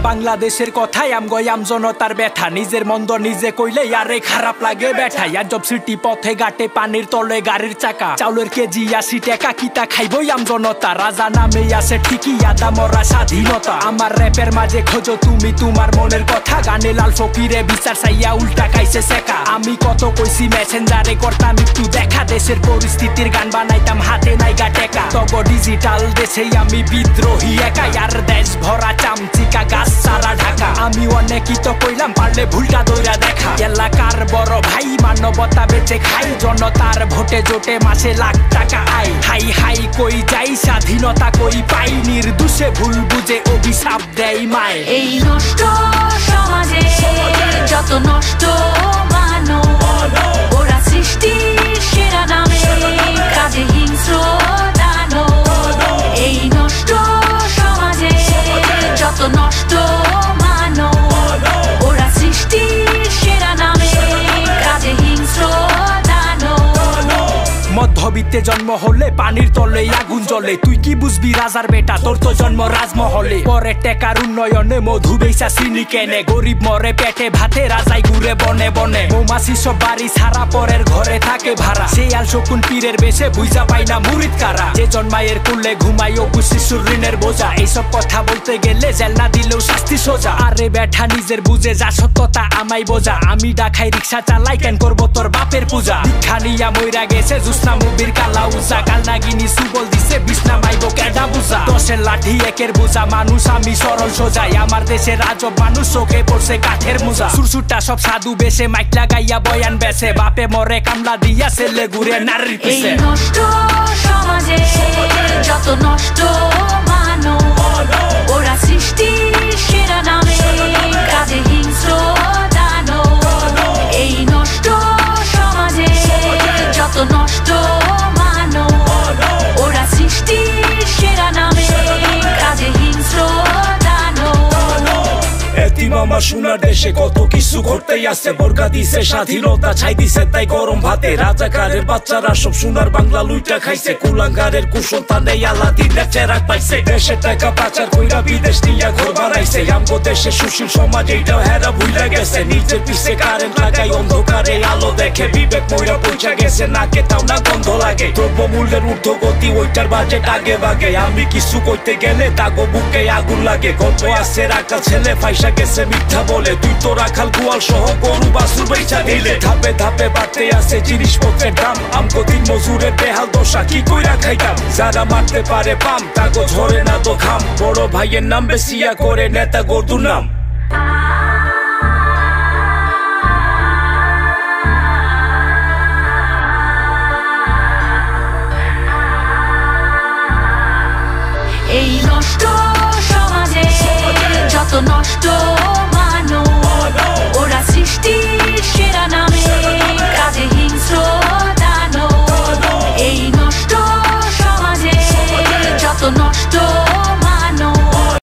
বাংলাদেশের কথাই আমগয়াম জনতার ব্যথা নিজের মন্দ নিজে কইলে আরে খারাপ লাগে ব্যথা জব সিটি পথে ঘাটে পানির তলে গাড়ির চাকা চাউলের কেজি 80 টাকা কিতা খাইবই আম জনতা রাজা নামে আছে ঠিকই আদা মরা স্বাধীনতা আমার র্যাপের মাঝে খোঁজো তুমি তোমার মনের কথা গানে লাল ফকিরে বিচার চাইয়া উল্টা খাইছে সেকা আমি কত কইছি মেসেঞ্জারে করতাম একটু দেখা দেশের পরিস্থিতির গান বানাইতাম হাতে নাইগা টেকা তব ডিজিটাল দেশেই আমি বিদ্রোহী একা আর দেশ ভরা চামচিকা গাছ সারা ঢাকা আমি অনেকই তো কইলাম পারলে ভুলটা দইরা দেখা এলাকার বড় ভাই মানবতা বেঁচে খাই জনতার ভোটে জোটে মাসে লাখ টাকা আই হাই হাই কই যাই স্বাধীনতা কই পাই নির্দোষে ভুল বুঝে অভিশাপ দেয় মায় এই নষ্ট সমাজে যত নষ্ট মানো ওরা সৃষ্টি সেরা নামে কাজে হিংস্র দানো এই নষ্ট সমাজে যত নষ্ট মানো ওরা সৃষ্টি সেরা নামে কাজে হিংস্র দানো মধ্যবিত্তে জন্ম হলে পানির তলে আগুন জ্বলে তুই কি বুঝবি রাজার বেটা তোর তো জন্ম রাজমহলে পরে টেকার উন্নয়নে মধু বেচা চিনি কেনে গরিব মরে পেটে ভাতে রাজাই ঘুরে বনে বনে মৌমাছি সব বাড়ি ছাড়া পরের ঘরে থাকে ভাড়া শিয়াল শকুন পীরের বেশে বুঝা পাই না মুরিদ কারা যে জন্মায়ের কুলে ঘুমাই অবু শিশুর ঋণের বোঝা এইসব কথা বলতে গেলে জেল না দিলেও শাস্তি সোজা আরে বেটা নিজের বুঝে যা সত্যতা আমাই বোঝা আমি ডাকাই রিক্সা চালাই কেন করবো তোর বাপের পূজা দীক্ষা নিয়া মইরা গেছে জুসনা মুবির কালা উজা কাল নাগিনী সুবল দিছে বিষ্ণা মাইব কেডা বুঝা দশের লাঠি একের বুঝা মানুষ আমি সরল সোজাই আমার দেশের আজব মানুষ চোখে পড়ছে কাঠের মুজা সুরসুরটা সব সাধু বেশে মাইক লাগাইয়া বয়ান বেছে বাপে মরে কামলা দিয়া ছেলে ঘুরে নারীর পিছে নষ্ট সমাজে যত নষ্ট মানো ওরা সৃষ্টি সেরা নামে কাজে হিংস্র দানো এই নষ্ট সমাজে যত নষ্ট মানো ওরা সৃষ্টি সেরা নামে কাজে হিংস্র দানো এতিম আমার সোনার দেশে কত কিছু ঘটতেই আছে বর্গা দিছে স্বাধীনতা ছাই দিছে তাই গরম ভাতে রাজাকারের বাচ্চারা সব সোনার বাংলা লুইটা খাইছে কুলাঙ্গারের কুসন্তানে আলাদিনের চেরাক পাইছে দেশে টাকা পাচার কইরা বিদেশ নিয়া ঘর বানাইছে আমগো দেশে সুশীল সমাজ এইটাও হেরা ভুইলা গেছে নিজের পিছে কারেন্ট লাগাই অন্ধকারে আলো দেখে বিবেক মইরা পৌঁছা গেছে নাকে তাও না গন্ধ লাগে দ্রব্যমূল্যের ঊর্ধ্বগতি ওইটার বাজেট আগে বাগে আমি কিছু কইতে গেলে তাগো বুকে আগুন লাগে গল্প আছে রাখা ছেলে ফাইসা গেছে মিথ্যা বলে তুই তো রাখাল গোয়াল সহ গরু বাছুর বেচা দিলে ধাপে ধাপে বাড়তে আছে জিনিসপত্রের দাম আমগো দিন মজুরের বেহাল দশা কি কইরা খাইতাম যারা মারতে পারে পাম তাগো ঝরে না তো ঘাম বড় ভাইয়ের নাম বেশিয়া করে নেতা গর্দুর নাম এই নষ্ট সমাজে যত নষ্ট